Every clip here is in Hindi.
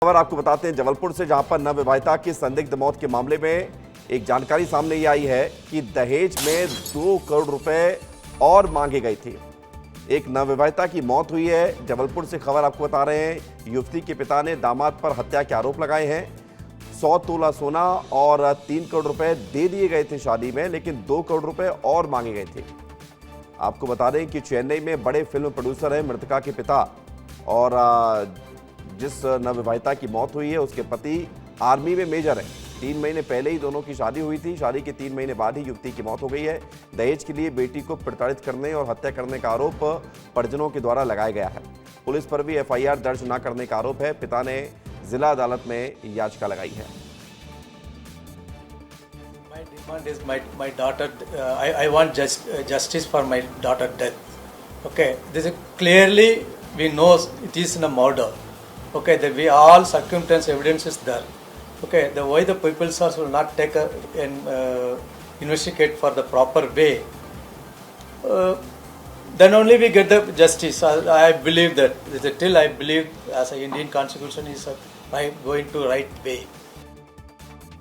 खबर आपको बताते हैं जबलपुर से, जहां पर नवविवाहिता की संदिग्ध मौत के मामले में एक जानकारी सामने ये आई है कि दहेज में 2 करोड़ रुपए और मांगे गए थे। एक नवविवाहिता की मौत हुई है। जबलपुर से खबर आपको बता रहे हैं, युवती के पिता ने दामाद पर हत्या के आरोप लगाए हैं। 100 तोला सोना और 3 करोड़ रुपए दे दिए गए थे शादी में, लेकिन 2 करोड़ रुपए और मांगे गए थे। आपको बता दें कि चेन्नई में बड़े फिल्म प्रोड्यूसर हैं मृतका के पिता, और जिस नवविवाहिता की मौत हुई है उसके पति आर्मी में मेजर हैं। 3 महीने पहले ही दोनों की शादी हुई थी। शादी के 3 महीने बाद ही युवती की मौत हो गई है। दहेज के लिए बेटी को प्रताड़ित करने और हत्या करने का आरोप परिजनों के द्वारा लगाया गया है। पुलिस पर भी FIR दर्ज न करने का आरोप है। पिता ने जिला अदालत में याचिका लगाई है। My demand is my daughter. I want justice for my daughter death. Okay, this is clearly we know it is a murder. Okay, that we all circumstance evidence is there. Okay, the why the people will not take and investigate for the proper way. Then only we get the justice. I believe that. Till I believe as an Indian Constitution is going to right way.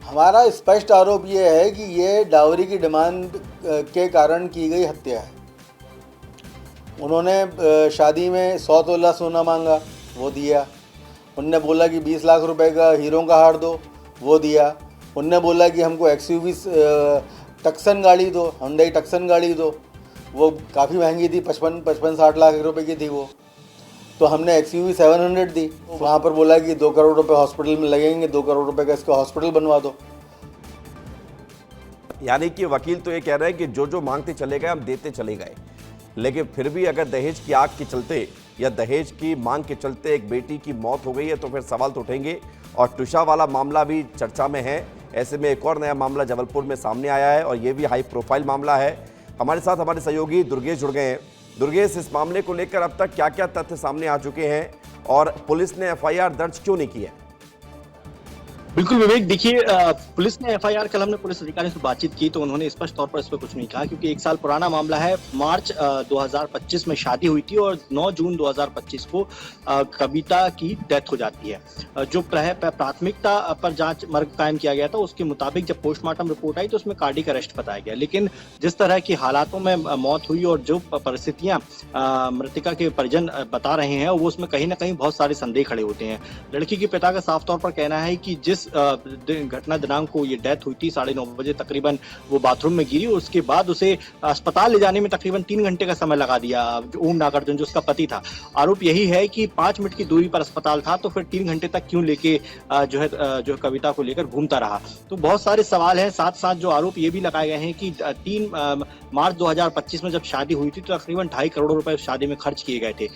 हमारा स्पष्ट आरोप ये है कि ये डावरी की डिमांड के कारण की गई हत्या है। उन्होंने शादी में 100 तोला सोना मांगा, वो दिया। उनने बोला कि 20 लाख रुपए का हीरो का हार दो, वो दिया। उनने बोला कि हमको XUV टक्सन गाड़ी दो, हुंडई टक्सन गाड़ी दो, वो काफ़ी महंगी थी, 55-60 लाख रुपए की थी वो। तो हमने XUV 700 दी। वहाँ पर बोला कि 2 करोड़ रुपए हॉस्पिटल में लगेंगे, 2 करोड़ रुपए का इसका हॉस्पिटल बनवा दो। यानी कि वकील तो ये कह रहे हैं कि जो जो मांगते चले गए हम देते चले गए, लेकिन फिर भी अगर दहेज की आग के चलते या दहेज की मांग के चलते एक बेटी की मौत हो गई है तो फिर सवाल तो उठेंगे। और टुशा वाला मामला भी चर्चा में है। ऐसे में एक और नया मामला जबलपुर में सामने आया है और ये भी हाई प्रोफाइल मामला है। हमारे साथ हमारे सहयोगी दुर्गेश जुड़ गए हैं। दुर्गेश, इस मामले को लेकर अब तक क्या क्या तथ्य सामने आ चुके हैं और पुलिस ने FIR दर्ज क्यों नहीं की है? बिल्कुल विवेक, देखिए पुलिस ने FIR, कल हमने पुलिस अधिकारियों से बातचीत की तो उन्होंने स्पष्ट तौर पर इस पर कुछ नहीं कहा, क्योंकि 1 साल पुराना मामला है। मार्च 2025 में शादी हुई थी और 9 जून 2025 को कविता की डेथ हो जाती है। जो प्राथमिकता पर जांच मर्ग कायम किया गया था उसके मुताबिक जब पोस्टमार्टम रिपोर्ट आई तो उसमें कार्डियक अरेस्ट बताया गया, लेकिन जिस तरह की हालातों में मौत हुई और जो परिस्थितियां मृतिका के परिजन बता रहे हैं वो उसमें कहीं ना कहीं बहुत सारे संदेह खड़े होते हैं। लड़की के पिता का साफ तौर पर कहना है कि जिस घटना दिनांक को ये डेथ हुई थी 9:30 बजे तकरीबन वो बाथरूम में गिरी, उसके बाद उसे अस्पताल ले जाने में तकरीबन 3 घंटे का समय लगा दिया। ओम नागार्जुन जो उसका पति था, आरोप यही है कि 5 मिनट की दूरी पर अस्पताल था तो फिर 3 घंटे तक क्यों लेके जो कविता को लेकर घूमता रहा। तो बहुत सारे सवाल हैं। साथ साथ जो आरोप ये भी लगाए गए हैं कि 3 मार्च 2025 में जब शादी हुई थी तो तकरीबन 2.5 करोड़ रुपए उस शादी में खर्च किए गए थे।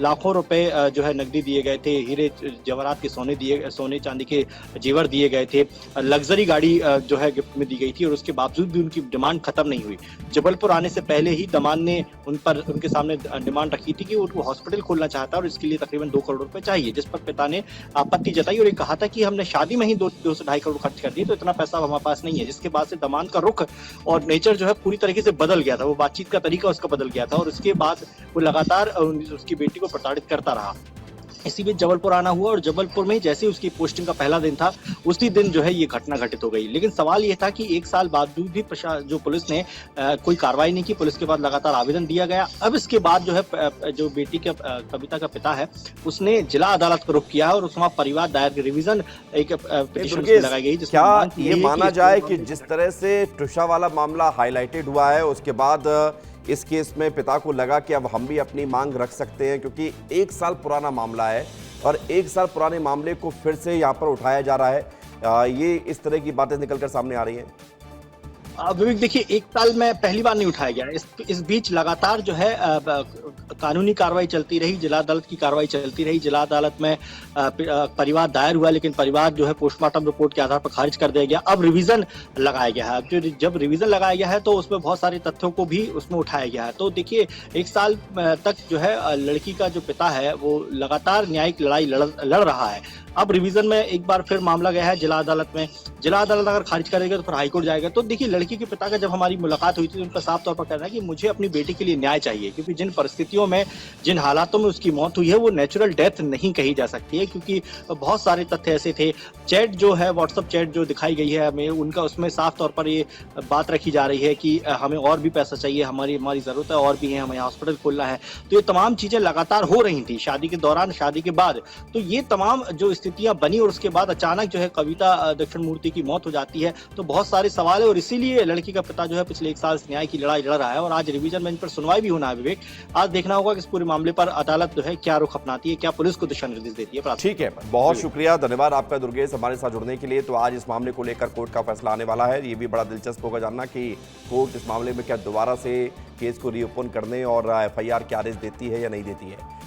लाखों रुपए जो है नकदी दिए गए थे, हीरे जवाहरात के सोने चांदी के जेवर दिए गए थे, लग्जरी गाड़ी जो है गिफ्ट में दी गई थी और उसके बावजूद भी उनकी डिमांड खत्म नहीं हुई। जबलपुर आने से पहले ही दामाद ने उनके सामने डिमांड रखी थी कि वो हॉस्पिटल खोलना चाहता और इसके लिए तकरीबन 2 करोड़ रुपए चाहिए, जिस पर पिता ने आपत्ति जताई और ये कहा था कि हमने शादी में ही 2 से 2.5 करोड़ खर्च कर दिए तो इतना पैसा हमारे पास नहीं है। जिसके बाद से दामाद का रुख और नेचर जो है पूरी तरीके से बदल गया था, वो बातचीत का तरीका उसका बदल गया था और उसके बाद वो लगातार उसकी बेटी को प्रताड़ित करता रहा। इसी बीच जबलपुर आना हुआ और जबलपुर में जैसे उसकी पोस्टिंग का पहला दिन था उसी दिन जो है ये घटना घटित हो गई। लेकिन सवाल ये था कि 1 साल बावजूद भी जो पुलिस ने कोई कार्रवाई नहीं की। पुलिस के बाद लगातार आवेदन दिया गया। अब इसके बाद जो है जो बेटी के कविता का पिता है उसने जिला अदालत को रुख किया है और उसमें परिवार दायर रिवीजन एक पिटीशन लगाई गई। क्या ये माना जाए कि जिस तरह से टुशा वाला मामला हाईलाइटेड हुआ है उसके बाद इस केस में पिता को लगा कि अब हम भी अपनी मांग रख सकते हैं, क्योंकि 1 साल पुराना मामला है और 1 साल पुराने मामले को फिर से यहाँ पर उठाया जा रहा है, ये इस तरह की बातें निकलकर सामने आ रही हैं? विवेक, देखिए 1 साल में पहली बार नहीं उठाया गया। इस बीच लगातार जो है कानूनी कार्रवाई चलती रही, जिला अदालत की कार्रवाई चलती रही। जिला अदालत में परिवार दायर हुआ, लेकिन परिवार जो है पोस्टमार्टम रिपोर्ट के आधार पर खारिज कर दिया गया। अब रिवीजन लगाया गया है। अब जब रिवीजन लगाया गया है तो उसमें बहुत सारे तथ्यों को भी उसमें उठाया गया है। तो देखिए 1 साल तक जो है लड़की का जो पिता है वो लगातार न्यायिक लड़ाई लड़ रहा है। अब रिवीजन में एक बार फिर मामला गया है जिला अदालत में। जिला अदालत अगर खारिज करेगा तो फिर हाईकोर्ट जाएगा। तो देखिए लड़की के पिता का जब हमारी मुलाकात हुई थी तो उनका साफ तौर पर कहना है कि मुझे अपनी बेटी के लिए न्याय चाहिए, क्योंकि जिन परिस्थितियों में, जिन हालातों में उसकी मौत हुई है वो नेचुरल डेथ नहीं कही जा सकती है, क्योंकि बहुत सारे तथ्य ऐसे थे। चैट जो है, व्हाट्सएप चैट जो दिखाई गई है हमें, उनका उसमें साफ तौर पर ये बात रखी जा रही है कि हमें और भी पैसा चाहिए, हमारी जरूरत है और भी है, हमें हॉस्पिटल खोलना है। तो ये तमाम चीजें लगातार हो रही थी शादी के दौरान, शादी के बाद। तो ये तमाम जो स्थितियां बनी और उसके बाद अचानक जो है कविता दक्षिण मूर्ति की मौत हो जाती है, तो बहुत सारे सवाल है और इसीलिए लड़की का पिता जो है पिछले 1 साल से न्याय की लड़ाई लड़ रहा है और आज रिवीजन बेंच पर सुनवाई भी होना है। विवेक, आज देखना होगा कि इस पूरे मामले पर अदालत जो है क्या रुख अपनाती है, क्या पुलिस को दिशा निर्देश देती है। ठीक है, बहुत शुक्रिया, धन्यवाद आपका दुर्गेश हमारे साथ जुड़ने के लिए। तो आज इस मामले को लेकर कोर्ट का फैसला आने वाला है। ये भी बड़ा दिलचस्प होगा जानना कि कोर्ट इस मामले में क्या दोबारा से केस को रीओपन करने और FIR के आदेश देती है या नहीं देती है।